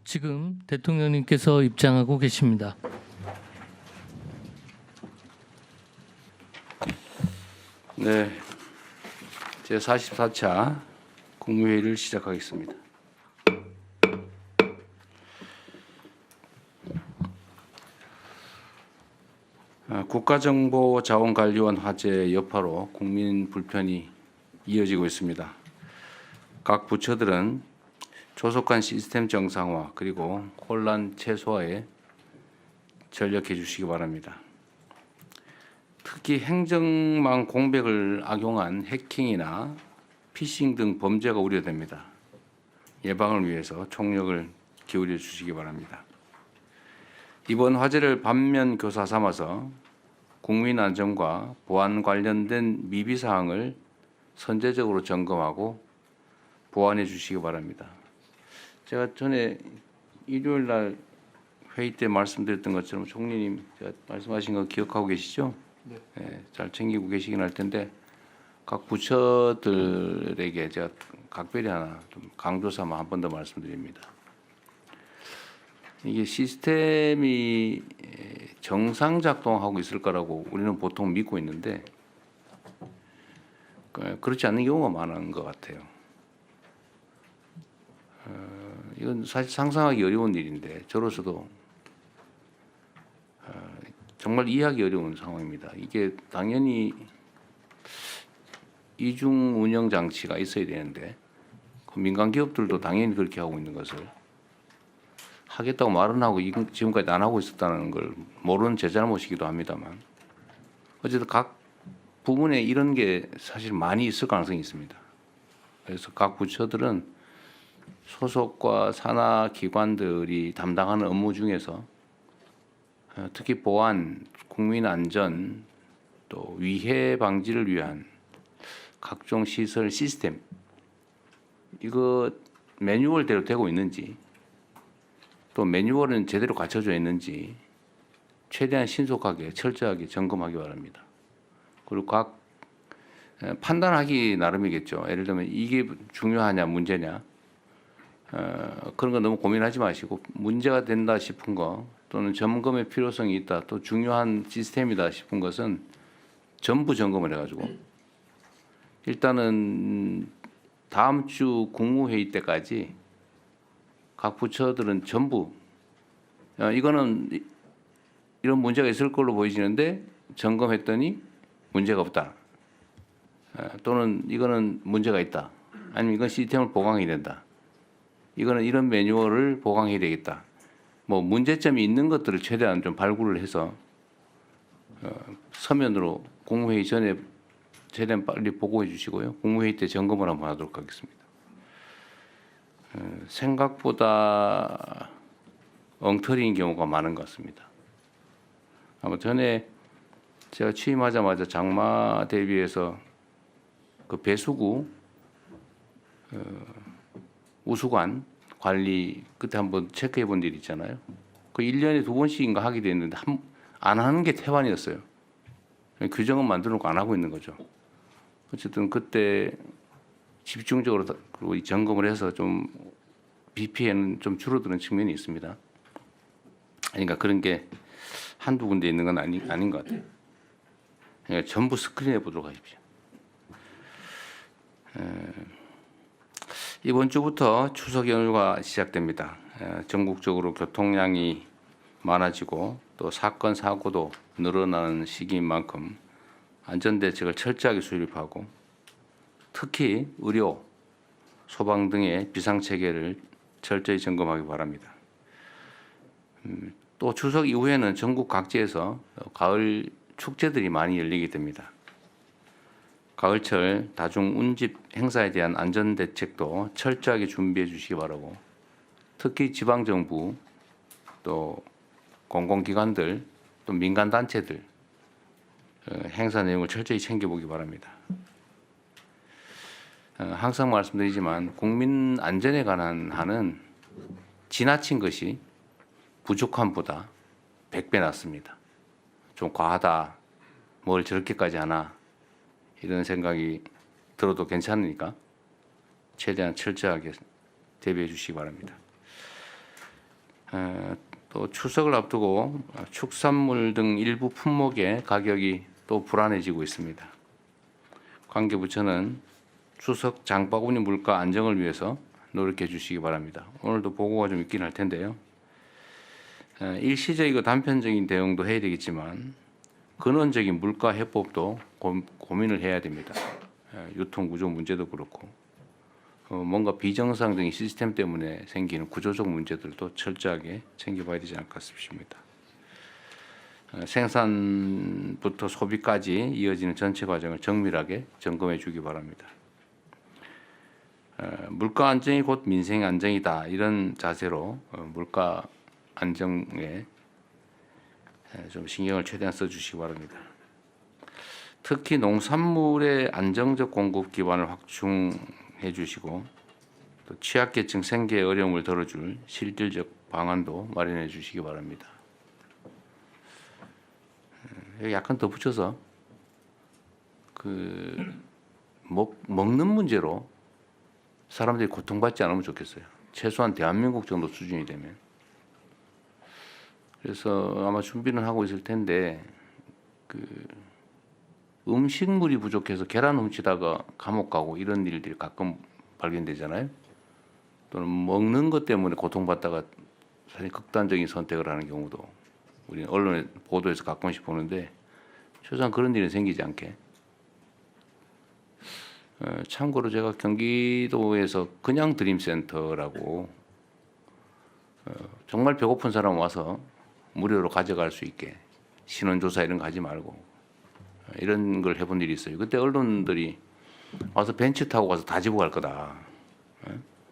지금 대통령님께서 입장하고 계십니다. 네, 제44차 국무회의를 시작하겠습니다. 국가정보자원관리원 화재 여파로 국민 불편이 이어지고 있습니다. 각 부처들은 조속한 시스템 정상화 그리고 혼란 최소화에 전력해 주시기 바랍니다. 특히 행정망 공백을 악용한 해킹이나 피싱 등 범죄가 우려됩니다. 예방을 위해서 총력을 기울여 주시기 바랍니다. 이번 화재를 반면 교사 삼아서 국민 안전과 보안 관련된 미비 사항을 선제적으로 점검하고 보완해 주시기 바랍니다. 제가 전에 일요일 날 회의 때 말씀드렸던 것처럼 총리님 제가 말씀하신 거 기억하고 계시죠? 네. 네, 잘 챙기고 계시긴 할 텐데 각 부처들에게 제가 각별히 하나 좀 강조 삼아 한 번 더 말씀드립니다. 이게 시스템이 정상 작동하고 있을 거라고 우리는 보통 믿고 있는데 그렇지 않는 경우가 많은 것 같아요. 이건 사실 상상하기 어려운 일인데 저로서도 정말 이해하기 어려운 상황입니다. 이게 당연히 이중 운영 장치가 있어야 되는데 민간 기업들도 당연히 그렇게 하고 있는 것을 하겠다고 말은 하고 지금까지 안 하고 있었다는 걸 모르는 제 잘못이기도 합니다만 어쨌든 각 부문에 이런 게 사실 많이 있을 가능성이 있습니다. 그래서 각 부처들은 소속과 산하 기관들이 담당하는 업무 중에서 특히 보안, 국민 안전, 또 위해 방지를 위한 각종 시설 시스템 이거 매뉴얼대로 되고 있는지 또 매뉴얼은 제대로 갖춰져 있는지 최대한 신속하게 철저하게 점검하기 바랍니다. 그리고 각 판단하기 나름이겠죠. 예를 들면 이게 중요하냐 문제냐 그런 거 너무 고민하지 마시고 문제가 된다 싶은 거 또는 점검의 필요성이 있다 또 중요한 시스템이다 싶은 것은 전부 점검을 해가지고 일단은 다음 주 국무회의 때까지 각 부처들은 전부 이거는 이런 문제가 있을 걸로 보이시는데 점검했더니 문제가 없다. 또는 이거는 문제가 있다. 아니면 이건 시스템을 보강해야 된다. 이거는 이런 매뉴얼을 보강해야 되겠다. 뭐 문제점이 있는 것들을 최대한 좀 발굴을 해서 서면으로 국무회의 전에 최대한 빨리 보고해 주시고요. 국무회의 때 점검을 한번 하도록 하겠습니다. 생각보다 엉터리인 경우가 많은 것 같습니다. 아마 전에 제가 취임하자마자 장마 대비해서 그 배수구 우수관 관리 그때 한번 체크해 본 일이 있잖아요. 그 1년에 2번씩인가 하게 됐는데 안 하는 게 태반이었어요. 규정은 만들어 놓고 안 하고 있는 거죠. 어쨌든 그때 집중적으로 그리고 점검을 해서 좀 BP에는 좀 줄어드는 측면이 있습니다. 그러니까 그런 게 한두 군데 있는 건 아닌 것 같아요. 그러니까 전부 스크린해 보도록 하십시오. 이번 주부터 추석 연휴가 시작됩니다. 전국적으로 교통량이 많아지고 또 사건 사고도 늘어나는 시기인 만큼 안전대책을 철저하게 수립하고 특히 의료, 소방 등의 비상체계를 철저히 점검하기 바랍니다. 또 추석 이후에는 전국 각지에서 가을 축제들이 많이 열리게 됩니다. 가을철 다중 운집 행사에 대한 안전대책도 철저하게 준비해 주시기 바라고 특히 지방정부 또 공공기관들 또 민간단체들 행사 내용을 철저히 챙겨보기 바랍니다. 항상 말씀드리지만 국민 안전에 관한 한은 지나친 것이 부족함보다 100배 낫습니다. 좀 과하다, 뭘 저렇게까지 하나 이런 생각이 들어도 괜찮으니까 최대한 철저하게 대비해 주시기 바랍니다. 또 추석을 앞두고 축산물 등 일부 품목의 가격이 또 불안해지고 있습니다. 관계부처는 추석 장바구니 물가 안정을 위해서 노력해 주시기 바랍니다. 오늘도 보고가 좀 있긴 할 텐데요. 일시적이고 단편적인 대응도 해야 되겠지만 근원적인 물가 해법도 고민을 해야 됩니다. 유통 구조 문제도 그렇고 뭔가 비정상적인 시스템 때문에 생기는 구조적 문제들도 철저하게 챙겨봐야 되지 않을까 싶습니다. 생산부터 소비까지 이어지는 전체 과정을 정밀하게 점검해 주기 바랍니다. 물가 안정이 곧 민생 안정이다 이런 자세로 물가 안정에 좀 신경을 최대한 써주시기 바랍니다. 특히 농산물의 안정적 공급 기반을 확충해 주시고 또 취약계층 생계 어려움을 덜어줄 실질적 방안도 마련해 주시기 바랍니다. 여기 약간 더 붙여서 먹는 문제로 사람들이 고통받지 않으면 좋겠어요. 최소한 대한민국 정도 수준이 되면. 그래서 아마 준비는 하고 있을 텐데 음식물이 부족해서 계란 훔치다가 감옥 가고 이런 일들이 가끔 발견되잖아요. 또는 먹는 것 때문에 고통받다가 사실 극단적인 선택을 하는 경우도 우리는 언론에 보도에서 가끔씩 보는데 최소한 그런 일은 생기지 않게. 참고로 제가 경기도에서 그냥 드림센터라고 정말 배고픈 사람 와서 무료로 가져갈 수 있게 신원조사 이런 거 하지 말고 이런 걸 해본 일이 있어요. 그때 언론들이 와서 벤치 타고 가서 다 집어 갈 거다.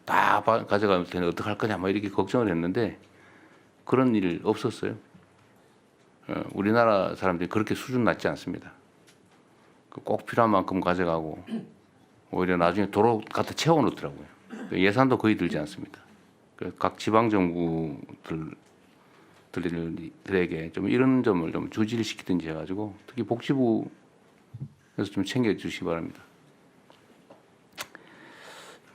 다 가져갈 텐데 어떡할 거냐 뭐 이렇게 걱정을 했는데 그런 일 없었어요. 우리나라 사람들이 그렇게 수준 낮지 않습니다. 꼭 필요한 만큼 가져가고 오히려 나중에 도로 갖다 채워놓더라고요. 예산도 거의 들지 않습니다. 각 지방 정부들에게 좀 이런 점을 좀 주지를 시키든지 해가지고 특히 복지부에서 좀 챙겨주시기 바랍니다.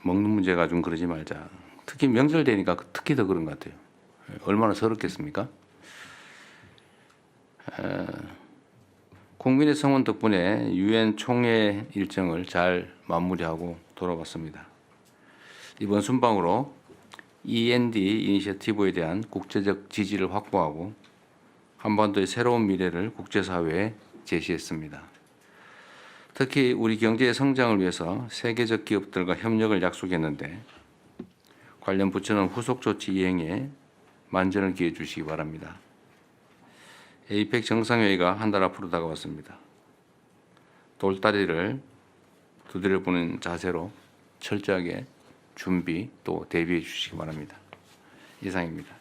먹는 문제가 좀 그러지 말자. 특히 명절 되니까 특히 더 그런 것 같아요. 얼마나 서럽겠습니까? 국민의 성원 덕분에 유엔 총회 일정을 잘 마무리하고 돌아왔습니다. 이번 순방으로 END 이니셔티브에 대한 국제적 지지를 확보하고 한반도의 새로운 미래를 국제사회에 제시했습니다. 특히 우리 경제의 성장을 위해서 세계적 기업들과 협력을 약속했는데 관련 부처는 후속 조치 이행에 만전을 기해 주시기 바랍니다. 에이펙 정상회의가 한 달 앞으로 다가왔습니다. 돌다리를 두드려 보는 자세로 철저하게 준비 또 대비해 주시기 바랍니다. 이상입니다.